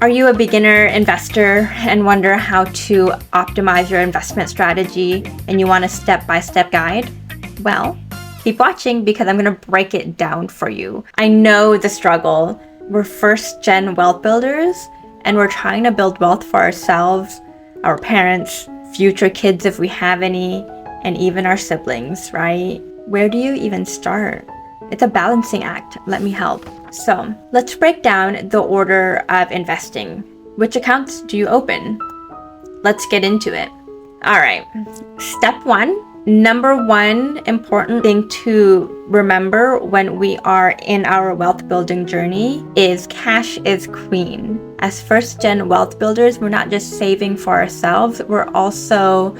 Are you a beginner investor and wonder how to optimize your investment strategy and you want a step-by-step guide? Well, keep watching because I'm going to break it down for you. I know the struggle. We're first-gen wealth builders and we're trying to build wealth for ourselves, our parents, future kids if we have any, and even our siblings, right? Where do you even start? It's a balancing act. Let me help. So let's break down the order of investing. Which accounts do you open? Let's get into it. All right. Step one, number one important thing to remember when we are in our wealth building journey is cash is queen. As first gen wealth builders, we're not just saving for ourselves, we're also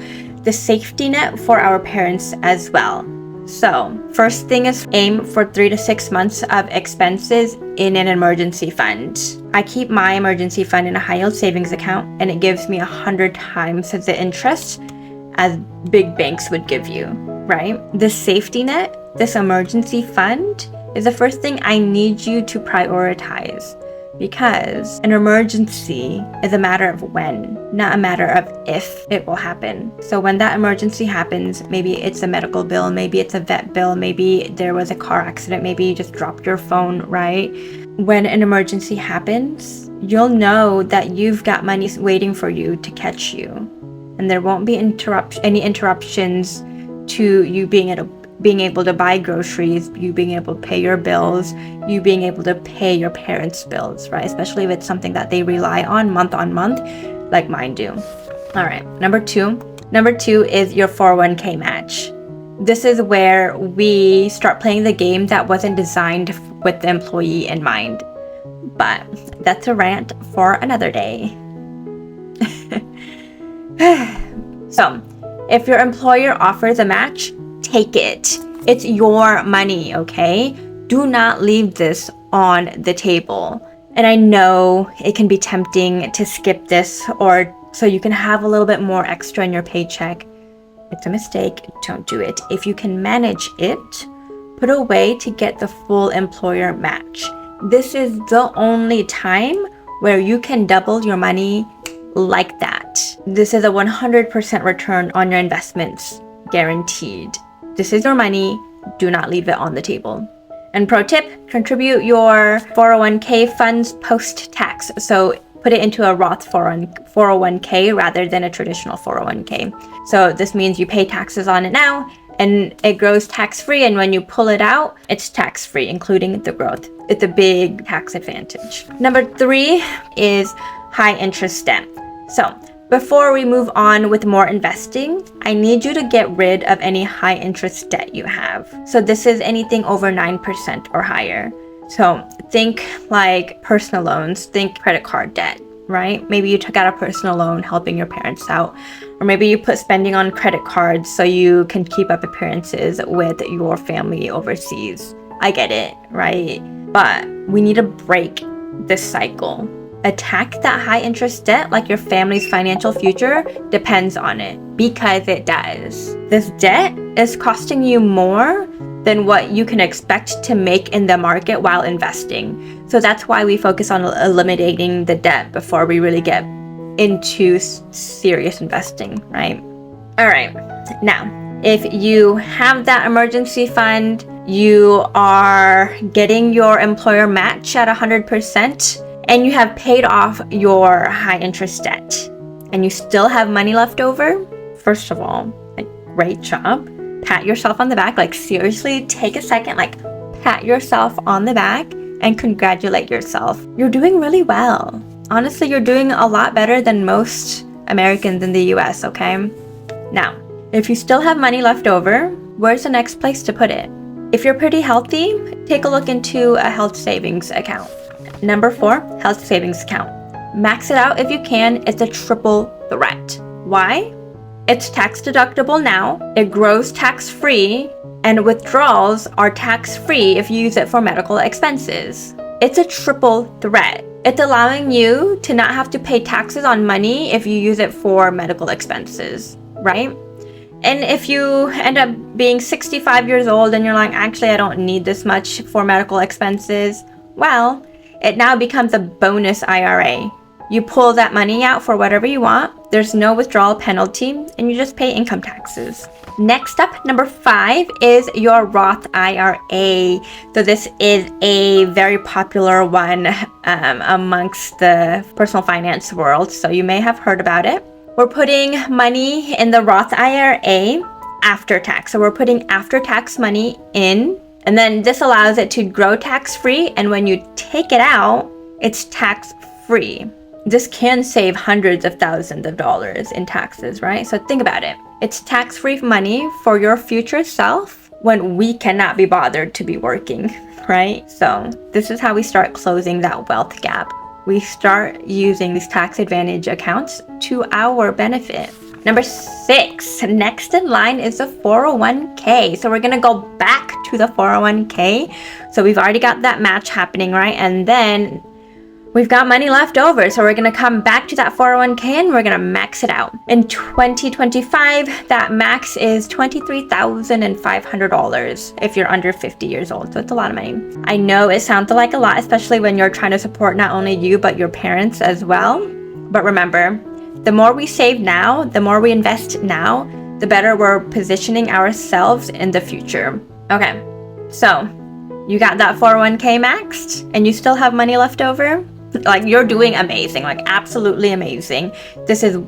the safety net for our parents as well. So first thing is aim for 3 to 6 months of expenses in an emergency fund. I keep my emergency fund in a high yield savings account and it gives me 100 times the interest as big banks would give you, right? The safety net, this emergency fund, is the first thing I need you to prioritize because an emergency is a matter of when, not a matter of if it will happen. So when that emergency happens, maybe it's a medical bill, maybe it's a vet bill, maybe there was a car accident, maybe you just dropped your phone, right? When an emergency happens, you'll know that you've got money waiting for you to catch you. And there won't be any interruptions to you being able to buy groceries, you being able to pay your bills, you being able to pay your parents' bills, right? Especially if it's something that they rely on month, like mine do. All right, number two is your 401k match. This is where we start playing the game that wasn't designed with the employee in mind. But that's a rant for another day. So, if your employer offers a match, take it. It's your money, okay? Do not leave this on the table. And I know it can be tempting to skip this or so you can have a little bit more extra in your paycheck. It's a mistake. Don't do it. If you can manage it, put a way to get the full employer match. This is the only time where you can double your money like that. This is a 100% return on your investments, guaranteed. This is your money. Do not leave it on the table. And pro tip, contribute your 401k funds post-tax. So put it into a Roth 401k rather than a traditional 401k. So this means you pay taxes on it now and it grows tax-free. And when you pull it out, it's tax-free, including the growth. It's a big tax advantage. Number 3 is high interest debt. So before we move on with more investing, I need you to get rid of any high interest debt you have. So this is anything over 9% or higher. So think like personal loans, think credit card debt, right? Maybe you took out a personal loan helping your parents out, or maybe you put spending on credit cards so you can keep up appearances with your family overseas. I get it, right? But we need to break this cycle. Attack that high interest debt like your family's financial future depends on it, because it does. This debt is costing you more than what you can expect to make in the market while investing. So that's why we focus on eliminating the debt before we really get into serious investing, right? All right, now, if you have that emergency fund, you are getting your employer match at 100%, and you have paid off your high interest debt, and you still have money left over, first of all, like, great job. Pat yourself on the back. Like, seriously, take a second, like, pat yourself on the back and congratulate yourself. You're doing really well. Honestly, you're doing a lot better than most Americans in the US, okay? Now, if you still have money left over, where's the next place to put it? If you're pretty healthy, take a look into a health savings account. Number 4, health savings account. Max it out if you can. It's a triple threat. Why? It's tax deductible now, it grows tax-free, and withdrawals are tax-free if you use it for medical expenses. It's a triple threat. It's allowing you to not have to pay taxes on money if you use it for medical expenses, right? And if you end up being 65 years old and you're like, actually, I don't need this much for medical expenses, well, it now becomes a bonus IRA. You pull that money out for whatever you want. There's no withdrawal penalty, and you just pay income taxes. Next up, number 5 is your Roth IRA. So this is a very popular one amongst the personal finance world. So you may have heard about it. We're putting money in the Roth IRA after tax. So we're putting after tax money in, and then this allows it to grow tax-free. And when you take it out, it's tax-free. This can save hundreds of thousands of dollars in taxes, right? So think about it. It's tax-free money for your future self when we cannot be bothered to be working, right? So this is how we start closing that wealth gap. We start using these tax advantage accounts to our benefit. Number 6, next in line is the 401k. So we're gonna go back to the 401k. So we've already got that match happening, right? And then we've got money left over, so we're gonna come back to that 401k and we're gonna max it out. In 2025, that max is $23,500 if you're under 50 years old, so it's a lot of money. I know it sounds like a lot, especially when you're trying to support not only you, but your parents as well. But remember, the more we save now, the more we invest now, the better we're positioning ourselves in the future. Okay, so you got that 401k maxed and you still have money left over? Like, you're doing amazing, like absolutely amazing. This is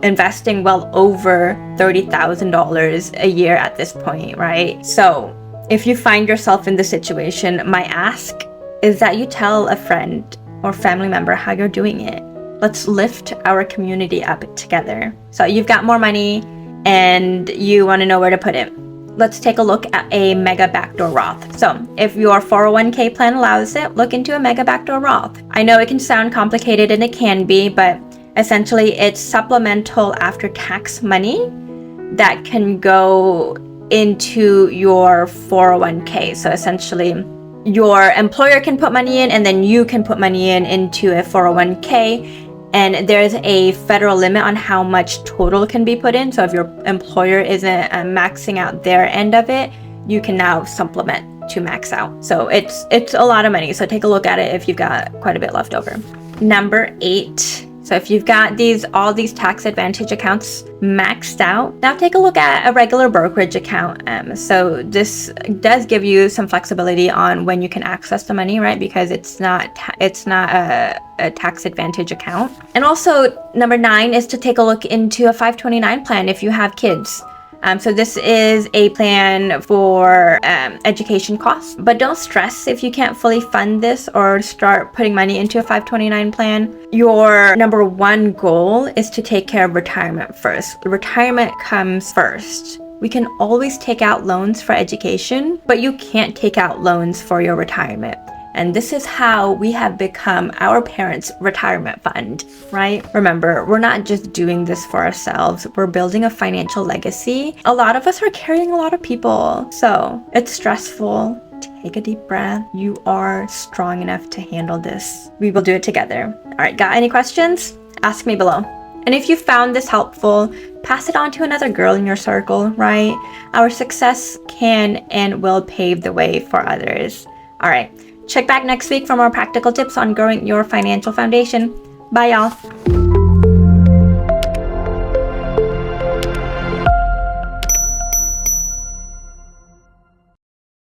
investing well over $30,000 a year at this point, right? So if you find yourself in this situation, my ask is that you tell a friend or family member how you're doing it. Let's lift our community up together. So you've got more money and you want to know where to put it. Let's take a look at a Mega Backdoor Roth. So if your 401k plan allows it, look into a Mega Backdoor Roth. I know it can sound complicated, and it can be, but essentially it's supplemental after-tax money that can go into your 401k. So essentially your employer can put money in, and then you can put money into a 401k. And there's a federal limit on how much total can be put in. So if your employer isn't maxing out their end of it, you can now supplement to max out. So it's a lot of money. So take a look at it if you've got quite a bit left over. Number 8. So if you've got all these tax advantage accounts maxed out, now take a look at a regular brokerage account. So this does give you some flexibility on when you can access the money, right? Because it's not a tax advantage account. And also number 9 is to take a look into a 529 plan if you have kids. So this is a plan for education costs, but don't stress if you can't fully fund this or start putting money into a 529 plan. Your number 1 goal is to take care of retirement first. Retirement comes first. We can always take out loans for education, but you can't take out loans for your retirement. And this is how we have become our parents' retirement fund, right? Remember, we're not just doing this for ourselves. We're building a financial legacy. A lot of us are carrying a lot of people. So it's stressful. Take a deep breath. You are strong enough to handle this. We will do it together. All right, got any questions? Ask me below. And if you found this helpful, pass it on to another girl in your circle, right? Our success can and will pave the way for others. All right. Check back next week for more practical tips on growing your financial foundation. Bye, y'all.